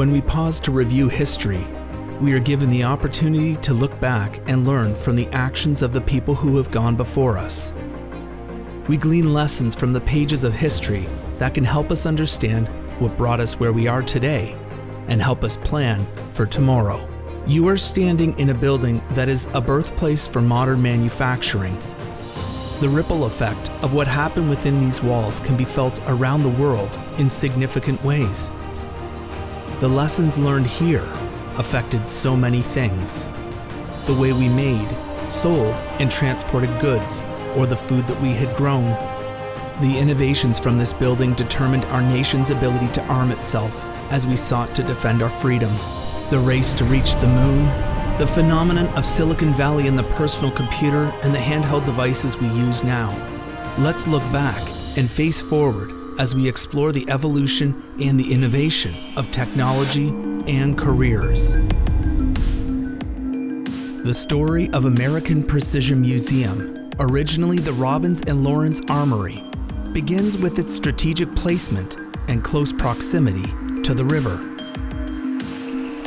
When we pause to review history, we are given the opportunity to look back and learn from the actions of the people who have gone before us. We glean lessons from the pages of history that can help us understand what brought us where we are today and help us plan for tomorrow. You are standing in a building that is a birthplace for modern manufacturing. The ripple effect of what happened within these walls can be felt around the world in significant ways. The lessons learned here affected so many things. The way we made, sold, and transported goods, or the food that we had grown. The innovations from this building determined our nation's ability to arm itself as we sought to defend our freedom. The race to reach the moon, the phenomenon of Silicon Valley and the personal computer and the handheld devices we use now. Let's look back and face forward as we explore the evolution and the innovation of technology and careers. The story of American Precision Museum, originally the Robbins and Lawrence Armory, begins with its strategic placement and close proximity to the river.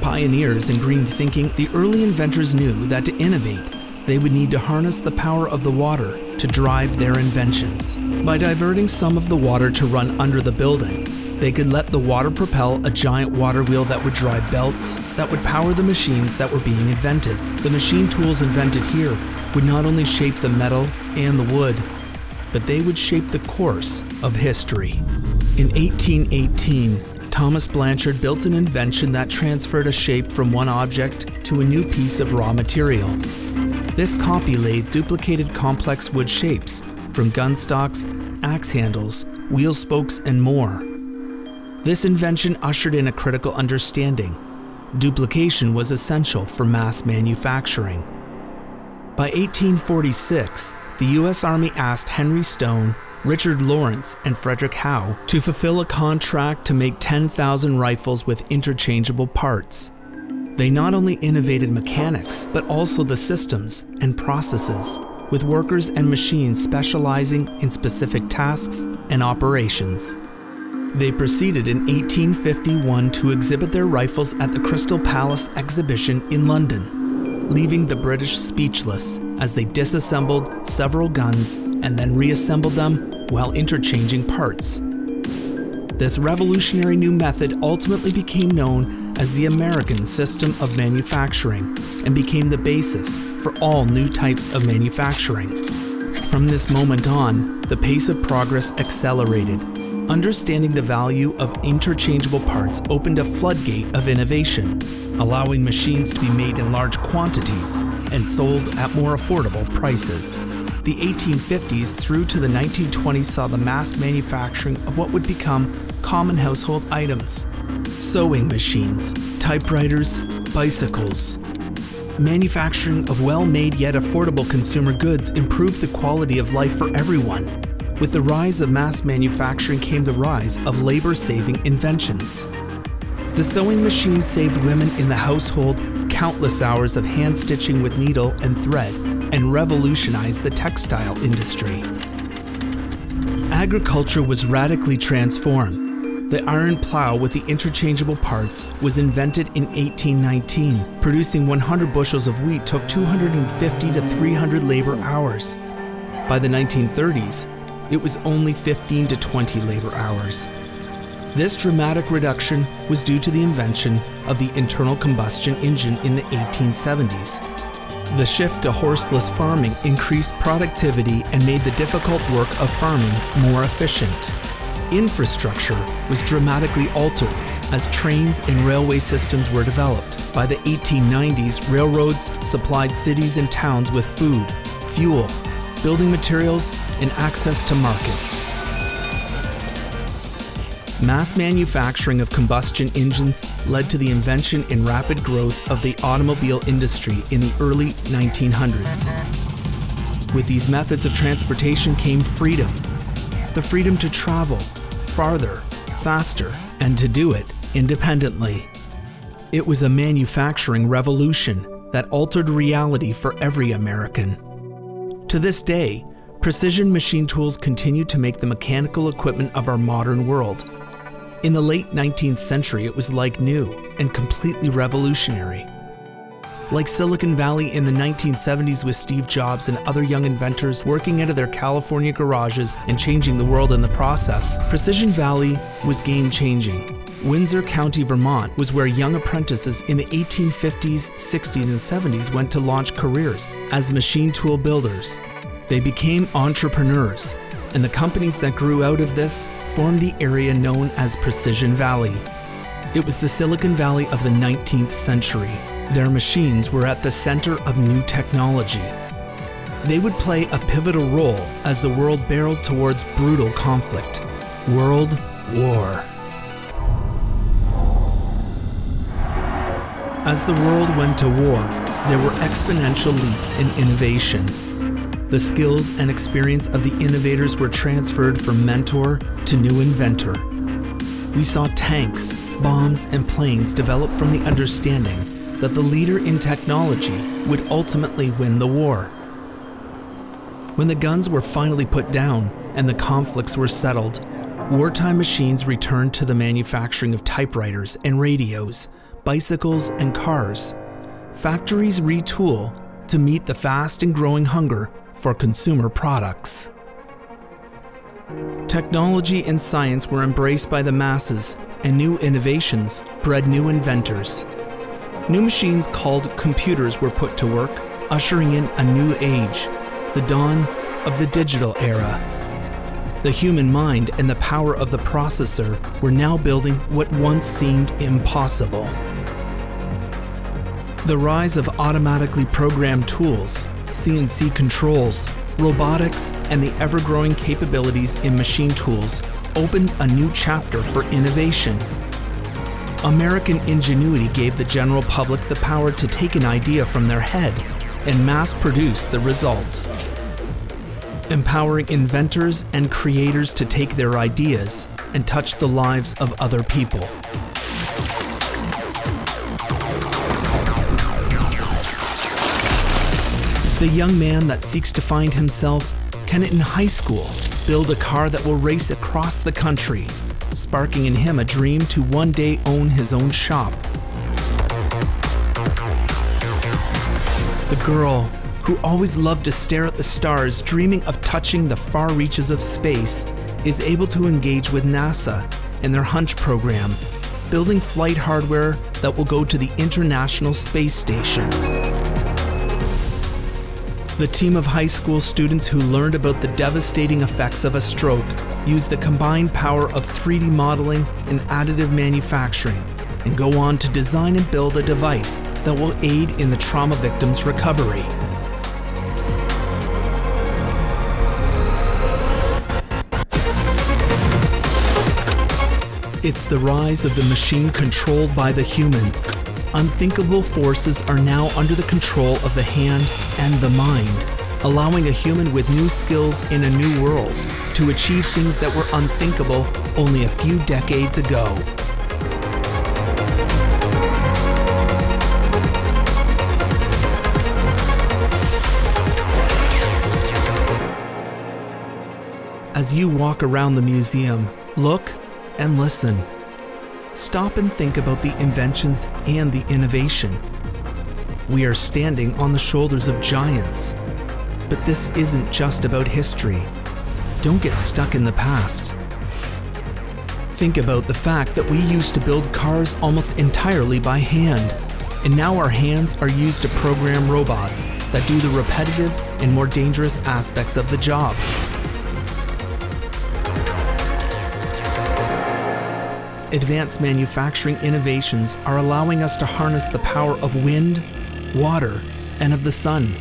Pioneers in green thinking, the early inventors knew that to innovate, they would need to harness the power of the water to drive their inventions. By diverting some of the water to run under the building, they could let the water propel a giant water wheel that would drive belts that would power the machines that were being invented. The machine tools invented here would not only shape the metal and the wood, but they would shape the course of history. In 1818, Thomas Blanchard built an invention that transferred a shape from one object to a new piece of raw material. This copy lathe duplicated complex wood shapes from gun stocks, axe handles, wheel spokes, and more. This invention ushered in a critical understanding. Duplication was essential for mass manufacturing. By 1846, the U.S. Army asked Henry Stone, Richard Lawrence, and Frederick Howe to fulfill a contract to make 10,000 rifles with interchangeable parts. They not only innovated mechanics, but also the systems and processes, with workers and machines specializing in specific tasks and operations. They proceeded in 1851 to exhibit their rifles at the Crystal Palace exhibition in London, leaving the British speechless as they disassembled several guns and then reassembled them while interchanging parts. This revolutionary new method ultimately became known as the American system of manufacturing and became the basis for all new types of manufacturing. From this moment on, the pace of progress accelerated. Understanding the value of interchangeable parts opened a floodgate of innovation, allowing machines to be made in large quantities and sold at more affordable prices. The 1850s through to the 1920s saw the mass manufacturing of what would become common household items: sewing machines, typewriters, bicycles. Manufacturing of well-made yet affordable consumer goods improved the quality of life for everyone. With the rise of mass manufacturing came the rise of labor-saving inventions. The sewing machine saved women in the household countless hours of hand-stitching with needle and thread and revolutionized the textile industry. Agriculture was radically transformed. The iron plow with the interchangeable parts was invented in 1819. Producing 100 bushels of wheat took 250 to 300 labor hours. By the 1930s, it was only 15 to 20 labor hours. This dramatic reduction was due to the invention of the internal combustion engine in the 1870s. The shift to horseless farming increased productivity and made the difficult work of farming more efficient. Infrastructure was dramatically altered as trains and railway systems were developed. By the 1890s, railroads supplied cities and towns with food, fuel, building materials, and access to markets. Mass manufacturing of combustion engines led to the invention and rapid growth of the automobile industry in the early 1900s. With these methods of transportation came freedom. The freedom to travel farther, faster, and to do it independently. It was a manufacturing revolution that altered reality for every American. To this day, precision machine tools continue to make the mechanical equipment of our modern world. In the late 19th century, it was like new and completely revolutionary. Like Silicon Valley in the 1970s with Steve Jobs and other young inventors working out of their California garages and changing the world in the process, Precision Valley was game-changing. Windsor County, Vermont was where young apprentices in the 1850s, 60s, and 70s went to launch careers as machine tool builders. They became entrepreneurs, and the companies that grew out of this formed the area known as Precision Valley. It was the Silicon Valley of the 19th century. Their machines were at the center of new technology. They would play a pivotal role as the world barreled towards brutal conflict. World War. As the world went to war, there were exponential leaps in innovation. The skills and experience of the innovators were transferred from mentor to new inventor. We saw tanks, bombs, and planes develop from the understanding that the leader in technology would ultimately win the war. When the guns were finally put down and the conflicts were settled, wartime machines returned to the manufacturing of typewriters and radios, bicycles and cars. Factories retool to meet the fast and growing hunger for consumer products. Technology and science were embraced by the masses, and new innovations bred new inventors. New machines called computers were put to work, ushering in a new age, the dawn of the digital era. The human mind and the power of the processor were now building what once seemed impossible. The rise of automatically programmed tools, CNC controls, robotics, and the ever-growing capabilities in machine tools opened a new chapter for innovation. American ingenuity gave the general public the power to take an idea from their head and mass-produce the result, empowering inventors and creators to take their ideas and touch the lives of other people. The young man that seeks to find himself can, in high school, build a car that will race across the country, sparking in him a dream to one day own his own shop. The girl who always loved to stare at the stars, dreaming of touching the far reaches of space, is able to engage with NASA and their Hunch program, building flight hardware that will go to the International Space Station. The team of high school students who learned about the devastating effects of a stroke use the combined power of 3D modeling and additive manufacturing and go on to design and build a device that will aid in the trauma victim's recovery. It's the rise of the machine controlled by the human. Unthinkable forces are now under the control of the hand and the mind, allowing a human with new skills in a new world to achieve things that were unthinkable only a few decades ago. As you walk around the museum, look and listen. Stop and think about the inventions and the innovation. We are standing on the shoulders of giants. But this isn't just about history. Don't get stuck in the past. Think about the fact that we used to build cars almost entirely by hand, and now our hands are used to program robots that do the repetitive and more dangerous aspects of the job. Advanced manufacturing innovations are allowing us to harness the power of wind, water, and of the sun.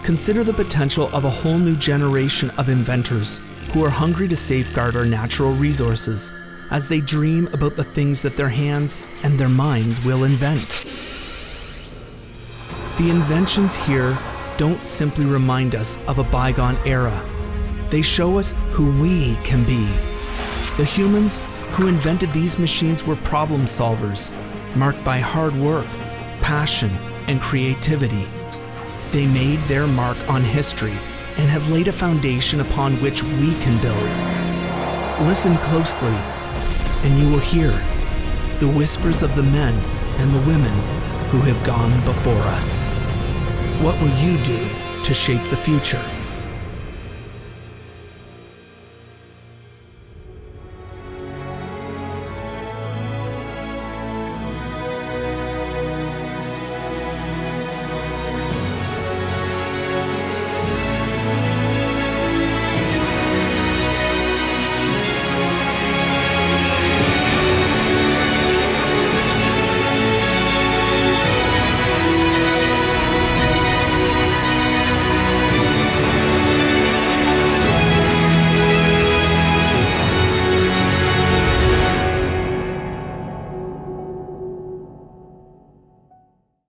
Consider the potential of a whole new generation of inventors who are hungry to safeguard our natural resources as they dream about the things that their hands and their minds will invent. The inventions here don't simply remind us of a bygone era. They show us who we can be. The humans who invented these machines were problem solvers, marked by hard work, passion, and creativity. They made their mark on history and have laid a foundation upon which we can build. Listen closely. and you will hear the whispers of the men and the women who have gone before us. What will you do to shape the future?